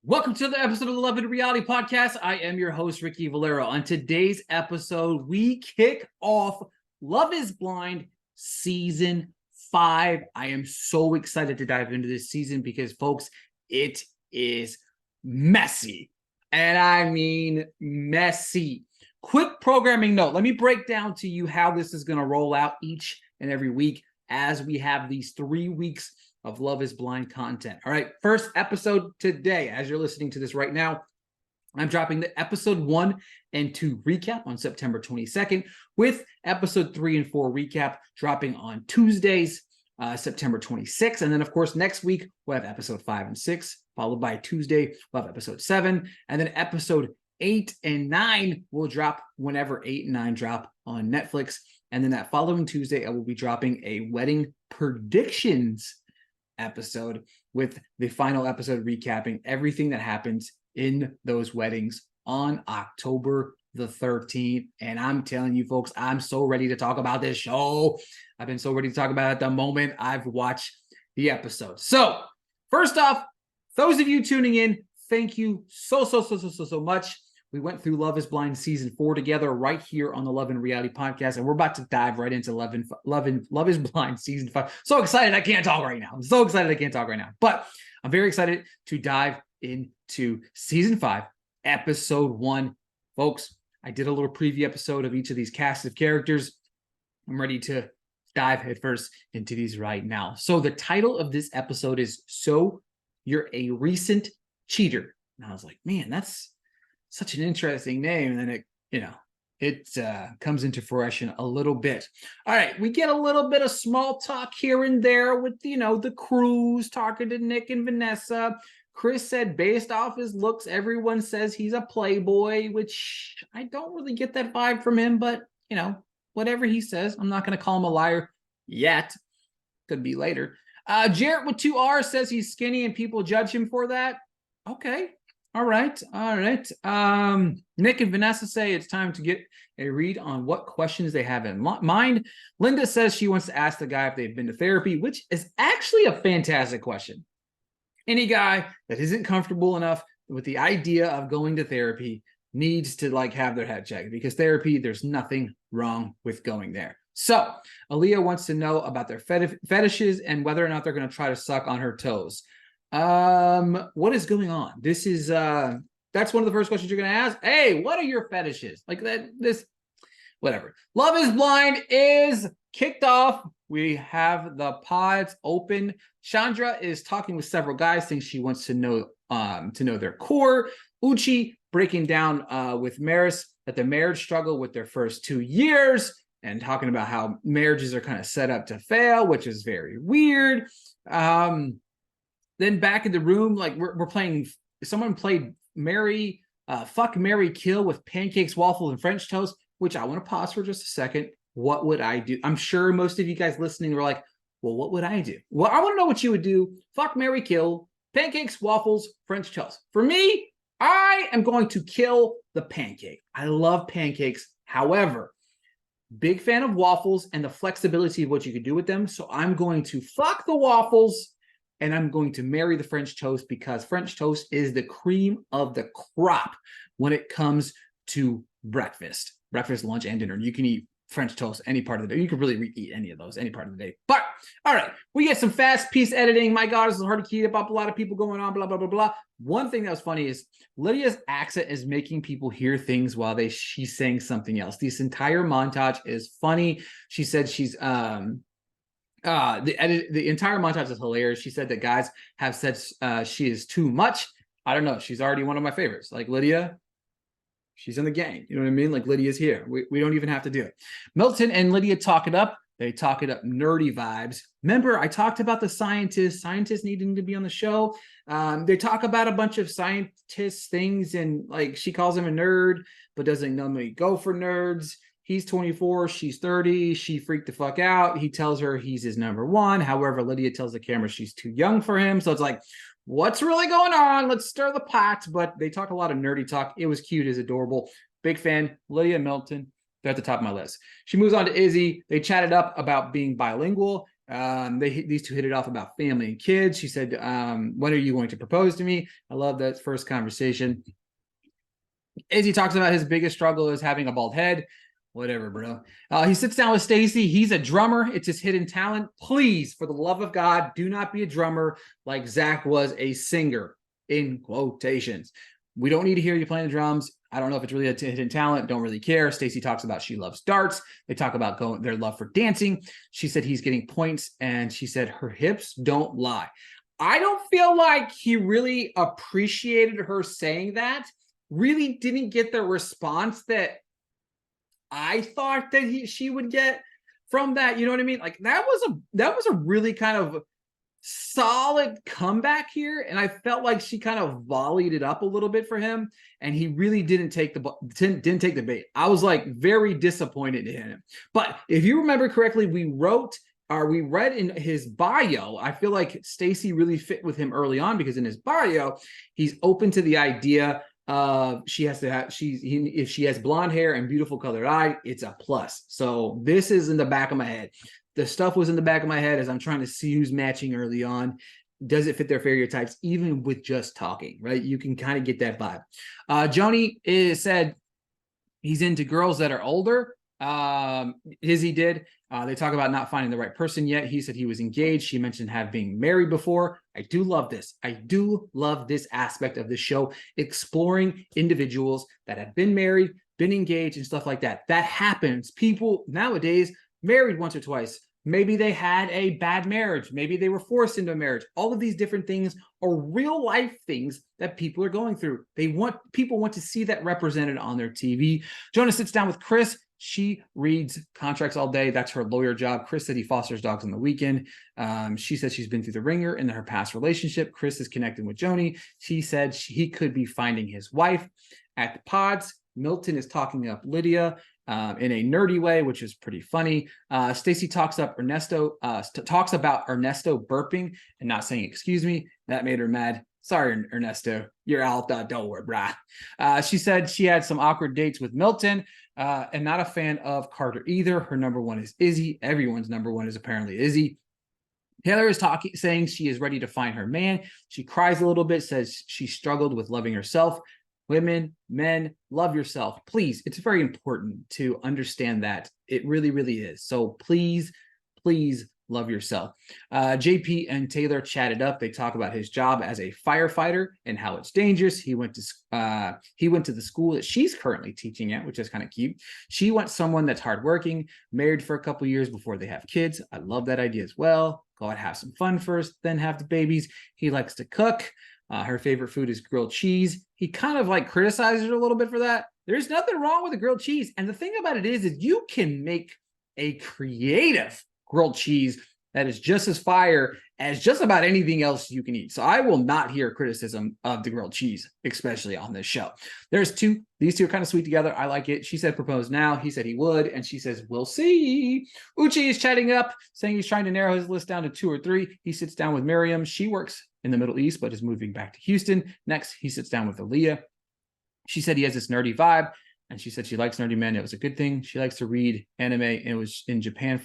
Welcome to the episode of the Love and Reality Podcast. I am your host, Ricky Valero. On today's episode, we kick off Love is Blind Season 5. I am so excited to dive into this season because, folks, it is messy. And I mean messy. Quick programming note. Let me break down to you how this is going to roll out each and every week as we have these 3 weeks of Love is Blind content. All right, first episode today. As you're listening to this right now, I'm dropping the episode 1 and 2 recap on September 22nd, with episode 3 and 4 recap dropping on Tuesdays, September 26th. And then, of course, next week, we'll have episode 5 and 6, followed by Tuesday, we'll have episode 7. And then episode 8 and 9 will drop whenever 8 and 9 drop on Netflix. And then that following Tuesday, I will be dropping a wedding predictions episode, with the final episode recapping everything that happens in those weddings on October the 13th. And I'm telling you, folks, I'm so ready to talk about this show. I've been so ready to talk about it the moment I've watched the episode. So first off, those of you tuning in, thank you so much. We went through Love is Blind Season 4 together right here on the Love and Reality Podcast, and we're about to dive right into Love is Blind Season 5. So excited I can't talk right now. I'm so excited I can't talk right now. But I'm very excited to dive into Season 5, Episode 1. Folks, I did a little preview episode of each of these cast of characters. I'm ready to dive headfirst into these right now. So the title of this episode is So You're a Recent Cheater. And I was like, man, that's such an interesting name. And then it comes into fruition a little bit. All right, we get a little bit of small talk here and there with, the crews talking to Nick and Vanessa. Chris said based off his looks, everyone says he's a playboy, which I don't really get that vibe from him, but, whatever he says, I'm not going to call him a liar yet. Could be later. Jarrett with 2 R's says he's skinny and people judge him for that. Okay. All right. Nick and Vanessa say it's time to get a read on what questions they have in mind. Linda says she wants to ask the guy if they've been to therapy, which is actually a fantastic question. Any guy that isn't comfortable enough with the idea of going to therapy needs to have their head checked, because therapy, there's nothing wrong with going there. So Aaliyah wants to know about their fetishes and whether or not they're going to try to suck on her toes. What is going on? This is that's one of the first questions you're gonna ask. Hey, what are your fetishes? Whatever. Love is Blind is kicked off. We have the pods open. Chandra is talking with several guys, saying she wants to know their core. Uchi breaking down with Maris that the marriage struggle with their first 2 years, and talking about how marriages are kind of set up to fail, which is very weird. Then back in the room, we're playing, someone played Fuck, Marry, Kill with pancakes, waffles, and French toast, which I want to pause for just a second. What would I do? I'm sure most of you guys listening were like, well, what would I do? Well, I want to know what you would do. Fuck, Marry, Kill, pancakes, waffles, French toast. For me, I am going to kill the pancake. I love pancakes. However, big fan of waffles and the flexibility of what you could do with them. So I'm going to fuck the waffles, and I'm going to marry the French toast, because French toast is the cream of the crop when it comes to breakfast, lunch, and dinner. You can eat French toast any part of the day. You can really eat any of those any part of the day. But all right, we get some fast piece editing. My God, this is hard to keep up. A lot of people going on, blah, blah, blah, blah. One thing that was funny is Lydia's accent is making people hear things while she's saying something else. This entire montage is funny. She said she's the entire montage is hilarious. She said that guys have said she is too much. I don't know. She's already one of my favorites. Like Lydia, she's in the gang. You know what I mean? Like Lydia's here. We don't even have to do it. Milton and Lydia talk it up. They talk it up, nerdy vibes. Remember, I talked about the scientists needing to be on the show. They talk about a bunch of scientist things, and she calls him a nerd, but doesn't normally go for nerds. He's 24, she's 30, she freaked the fuck out. He tells her he's his number one. However, Lydia tells the camera she's too young for him. So it's like, what's really going on? Let's stir the pot. But they talk a lot of nerdy talk. It was cute, it's adorable. Big fan. Lydia and Milton, they're at the top of my list. She moves on to Izzy. They chatted up about being bilingual These two hit it off about family and kids. She said, when are you going to propose to me? I love that first conversation. Izzy talks about his biggest struggle is having a bald head. Whatever, bro. He sits down with Stacy. He's a drummer. It's his hidden talent. Please, for the love of God, do not be a drummer like Zach was a singer, in quotations. We don't need to hear you playing the drums. I don't know if it's really a hidden talent. Don't really care. Stacy talks about she loves darts. They talk about their love for dancing. She said he's getting points, and she said her hips don't lie. I don't feel like he really appreciated her saying that. Really didn't get the response that I thought that she would get from that. You know what I mean? Like that was a really kind of solid comeback here, and I felt like she kind of volleyed it up a little bit for him, and he really didn't take the bait. I was like very disappointed in him. But if you remember correctly, we read in his bio, I feel like Stacy really fit with him early on because in his bio, he's open to the idea if she has blonde hair and beautiful colored eye, it's a plus. So this is in the back of my head. The stuff was in the back of my head as I'm trying to see who's matching early on. Does it fit their stereotypes, even with just talking, right? You can kind of get that vibe. Joni said he's into girls that are older. Izzy did. They talk about not finding the right person yet. He said he was engaged. She mentioned being married before. I do love this. I do love this aspect of the show, exploring individuals that have been married, been engaged, and stuff like that. That happens. People nowadays married once or twice. Maybe they had a bad marriage. Maybe they were forced into a marriage. All of these different things are real life things that people are going through. People want to see that represented on their TV. Jonah sits down with Chris. She reads contracts all day. That's her lawyer job. Chris said he fosters dogs on the weekend. She said she's been through the ringer in her past relationship. Chris is connecting with Joni. She said he could be finding his wife. At the pods, Milton is talking up Lydia in a nerdy way, which is pretty funny. Stacy talks about Ernesto burping and not saying excuse me. That made her mad. Sorry, Ernesto, you're out. Don't worry, brah. She said she had some awkward dates with Milton and not a fan of Carter either. Her number one is Izzy. Everyone's number one is apparently Izzy. Taylor is saying she is ready to find her man. She cries a little bit, says she struggled with loving herself. Women, men, love yourself. Please, it's very important to understand that. It really, really is. So please, please love yourself. JP and Taylor chatted up. They talk about his job as a firefighter and how it's dangerous. He went to the school that she's currently teaching at, which is kind of cute. She wants someone that's hardworking, married for a couple years before they have kids. I love that idea as well. Go out, have some fun first, then have the babies. He likes to cook. Her favorite food is grilled cheese. He kind of like criticizes her a little bit for that. There's nothing wrong with a grilled cheese. And the thing about it is you can make a creative grilled cheese that is just as fire as just about anything else you can eat. So I will not hear criticism of the grilled cheese, especially on this show. These two are kind of sweet together. I like it. She said propose now. He said he would. And she says, we'll see. Uchi is chatting up, saying he's trying to narrow his list down to 2 or 3. He sits down with Miriam. She works in the Middle East, but is moving back to Houston. Next, he sits down with Aaliyah. She said he has this nerdy vibe. And she said she likes nerdy men. It was a good thing. She likes to read anime. And it was in Japan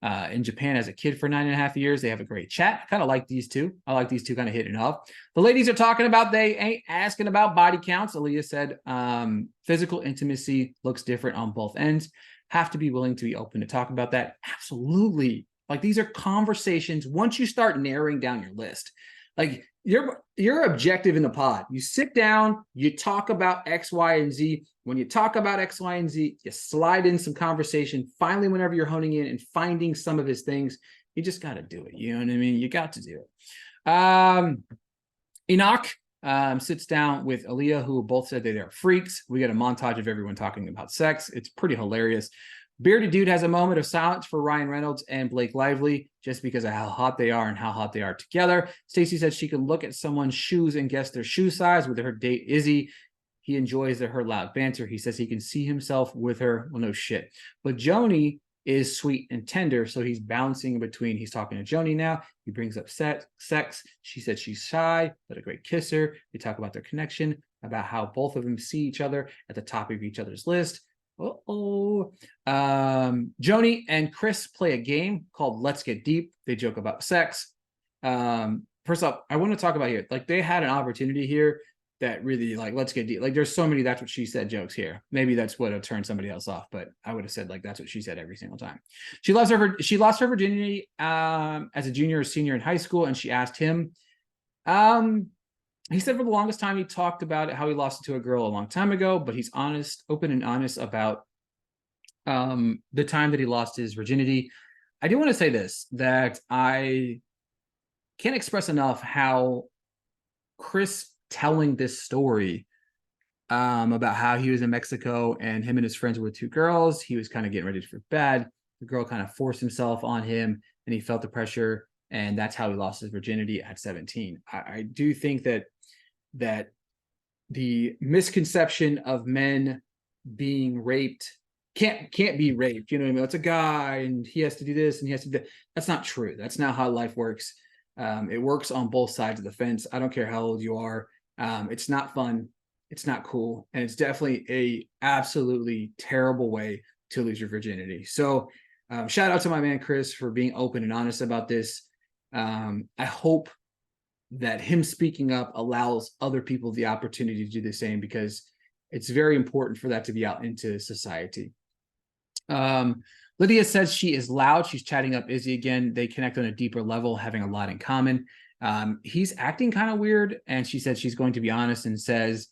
as a kid for 9.5 years. They have a great chat. I kind of like these two. I like these two kind of hitting it off. The ladies are talking about they ain't asking about body counts. Aaliyah said physical intimacy looks different on both ends. Have to be willing to be open to talk about that. Absolutely. Like these are conversations. Once you start narrowing down your list, like your objective in the pod, you sit down, you talk about X, Y, and Z. When you talk about X, Y, and Z, you slide in some conversation. Finally, whenever you're honing in and finding some of his things, you just got to do it. You know what I mean? You got to do it. Enoch sits down with Aaliyah, who both said they are freaks. We get a montage of everyone talking about sex. It's pretty hilarious. Bearded Dude has a moment of silence for Ryan Reynolds and Blake Lively just because of how hot they are and how hot they are together. Stacey says she can look at someone's shoes and guess their shoe size with her date Izzy. He enjoys her loud banter. He says he can see himself with her. Well, no shit. But Joni is sweet and tender, so he's bouncing in between. He's talking to Joni now. He brings up sex. She said she's shy, but a great kisser. They talk about their connection, about how both of them see each other at the top of each other's list. Joni and Chris play a game called Let's Get Deep. They joke about sex. First off, I want to talk about here. Like, they had an opportunity here that really, like, let's get deep. Like, there's so many that's what she said jokes here. Maybe that's what would turn somebody else off, but I would have said, like, that's what she said every single time. She lost her virginity as a junior or senior in high school, and she asked him. He said for the longest time he talked about how he lost it to a girl a long time ago, but he's open and honest about the time that he lost his virginity. I do want to say this, that I can't express enough how Chris telling this story about how he was in Mexico and him and his friends were with two girls. He was kind of getting ready for bed. The girl kind of forced himself on him and he felt the pressure. And that's how he lost his virginity at 17. I do think that the misconception of men being raped can't be raped. You know what I mean? It's a guy and he has to do this and he has to do that. That's not true. That's not how life works. It works on both sides of the fence. I don't care how old you are. It's not fun. It's not cool. And it's definitely a absolutely terrible way to lose your virginity. So shout out to my man, Chris, for being open and honest about this. I hope that him speaking up allows other people the opportunity to do the same, because it's very important for that to be out into society. Lydia says she is loud. She's chatting up Izzy again. They connect on a deeper level, having a lot in common. He's acting kind of weird, and she said she's going to be honest and says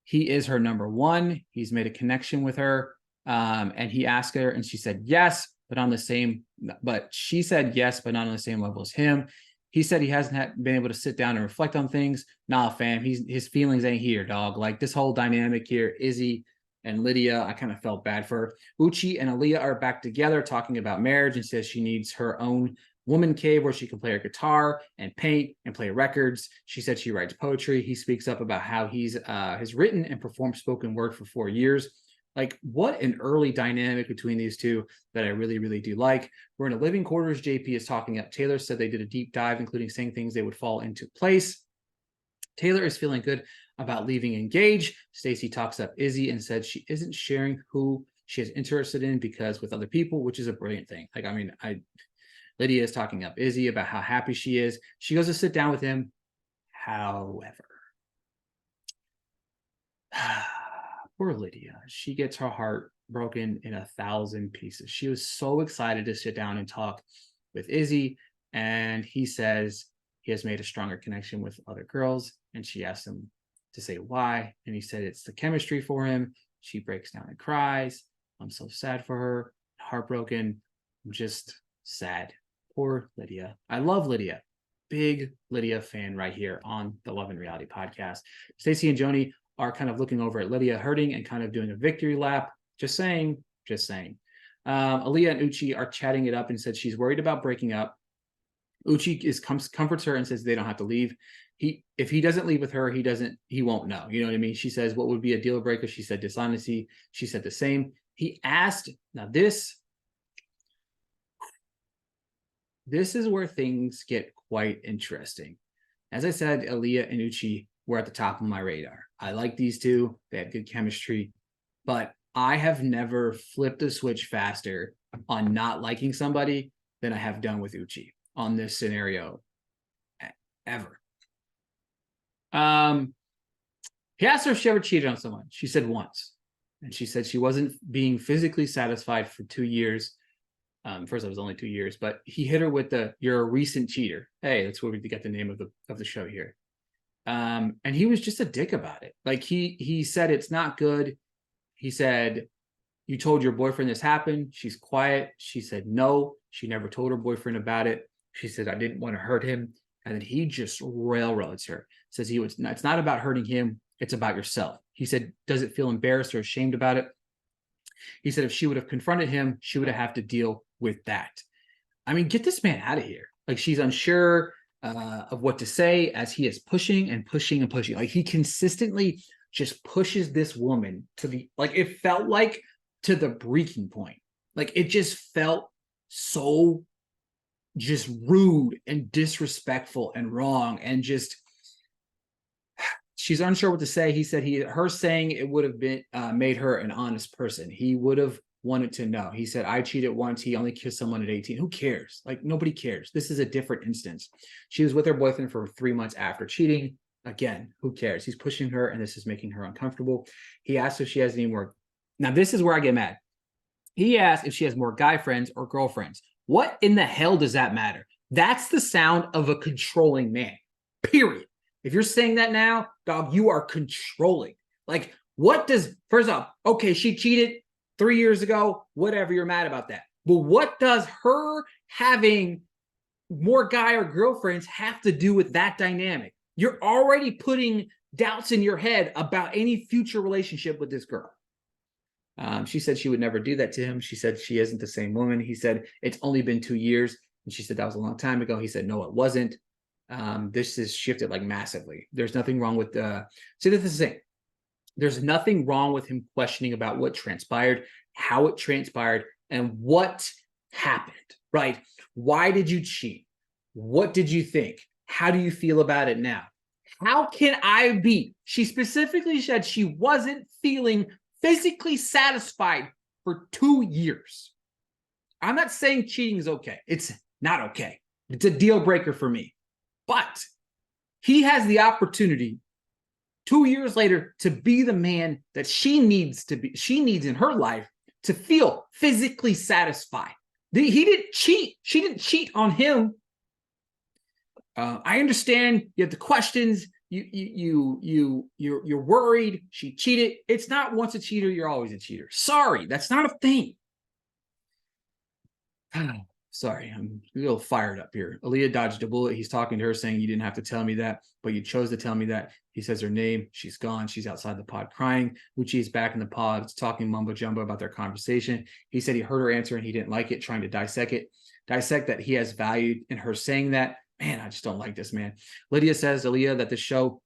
he is her number one. He's made a connection with her, and he asked her, and she said yes, but she said yes, but not on the same level as him. He said he hasn't been able to sit down and reflect on things. Nah, fam, his feelings ain't here, dog. Like, this whole dynamic here, Izzy and Lydia, I kind of felt bad for her. Uchi and Aaliyah are back together talking about marriage, and says she needs her own woman cave where she can play her guitar and paint and play records. She said she writes poetry. He speaks up about how he's has written and performed spoken word for 4 years. Like, what an early dynamic between these two that I really, really do like. We're in a living quarters. JP is talking up Taylor, said they did a deep dive, including saying things they would fall into place. Taylor is feeling good about leaving Engage. Stacy talks up Izzy and said she isn't sharing who she is interested in because with other people, which is a brilliant thing. Like, I mean, Lydia is talking up Izzy about how happy she is. She goes to sit down with him. However, poor Lydia, she gets her heart broken in 1,000 pieces. She was so excited to sit down and talk with Izzy, and he says he has made a stronger connection with other girls, and she asked him to say why, and he said it's the chemistry for him. She breaks down and cries. I'm so sad for her, heartbroken. I'm just sad. Poor Lydia. I love Lydia. Big Lydia fan right here on the Love and Reality podcast. Stacey and Joni are kind of looking over at Lydia hurting and kind of doing a victory lap. Just saying. Aaliyah and Uchi are chatting it up and said she's worried about breaking up. Uchi comforts her and says they don't have to leave. If he doesn't leave with her, he won't know. You know what I mean? She says, what would be a deal breaker? She said dishonesty. She said the same. He asked, now this is where things get quite interesting. As I said, Aaliyah and Uchi were at the top of my radar. I like these two. They had good chemistry, but I have never flipped a switch faster on not liking somebody than I have done with Uchi on this scenario ever. He asked her if she ever cheated on someone. She said once, and she said she wasn't being physically satisfied for 2 years. First, it was only 2 years, but he hit her with "You're a recent cheater." Hey, that's where we get the name of the show here. And he was just a dick about it. Like, he said it's not good. He said, you told your boyfriend this happened. She's quiet. She said no. She never told her boyfriend about it. She said, I didn't want to hurt him. And then he just railroads her. Says it's not about hurting him. It's about yourself. He said, does it feel embarrassed or ashamed about it? He said if she would have confronted him, she would have to deal with that. I mean, get this man out of here. Like, she's unsure of what to say as he is pushing and pushing and pushing. Like, he consistently just pushes this woman to the, like, it felt like to the breaking point. Like, it just felt so rude and disrespectful and wrong, and just She's unsure what to say. He said her saying it would have been made her an honest person. He would have wanted to know. He said, I cheated once. He only kissed someone at 18. Who cares? Like, nobody cares. This is a different instance. She was with her boyfriend for 3 months after cheating. Again, who cares? He's pushing her, and this is making her uncomfortable. He asked if she has any more. Now, this is where I get mad. He asked if she has more guy friends or girlfriends. What in the hell does that matter? That's the sound of a controlling man, period. If you're saying that now, dog, you are controlling. Like, what does, first off, okay, she cheated 3 years ago, whatever, you're mad about that. But what does her having more guy or girlfriends have to do with that dynamic? You're already putting doubts in your head about any future relationship with this girl. She said she would never do that to him. She said she isn't the same woman. He said, it's only been 2 years. And she said that was a long time ago. He said, no, it wasn't. This has shifted like massively. There's nothing wrong with see, this is the thing. There's nothing wrong with him questioning about what transpired, how it transpired, and what happened, right? Why did you cheat? What did you think? How do you feel about it now? How can I be? She specifically said she wasn't feeling physically satisfied for 2 years. I'm not saying cheating is okay. It's not okay. It's a deal breaker for me. But he has the opportunity 2 years later to be the man that she needs to be. She needs in her life to feel physically satisfied. He didn't cheat. She didn't cheat on him. I understand you have the questions. You're worried. She cheated. It's not once a cheater, you're always a cheater. Sorry, that's not a thing. Sorry, I'm a little fired up here. Aaliyah dodged a bullet. He's talking to her saying, you didn't have to tell me that, but you chose to tell me that. He says her name. She's gone. She's outside the pod crying. Uchi's back in the pod. It's talking mumbo jumbo about their conversation. He said he heard her answer and he didn't like it, trying to dissect that he has value in her saying that. Man, I just don't like this, man. Lydia says, Aaliyah, that the show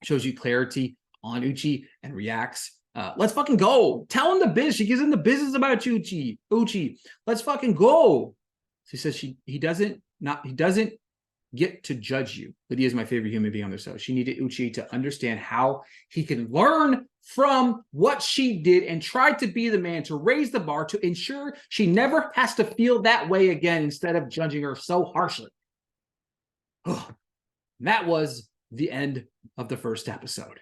shows you clarity on Uchi and reacts. Let's fucking go. Tell him the biz. She gives him the business about Uchi. Let's fucking go. She says he doesn't get to judge you. Lydia is my favorite human being on the show. She needed Uchi to understand how he can learn from what she did and try to be the man to raise the bar to ensure she never has to feel that way again instead of judging her so harshly. That was the end of the first episode.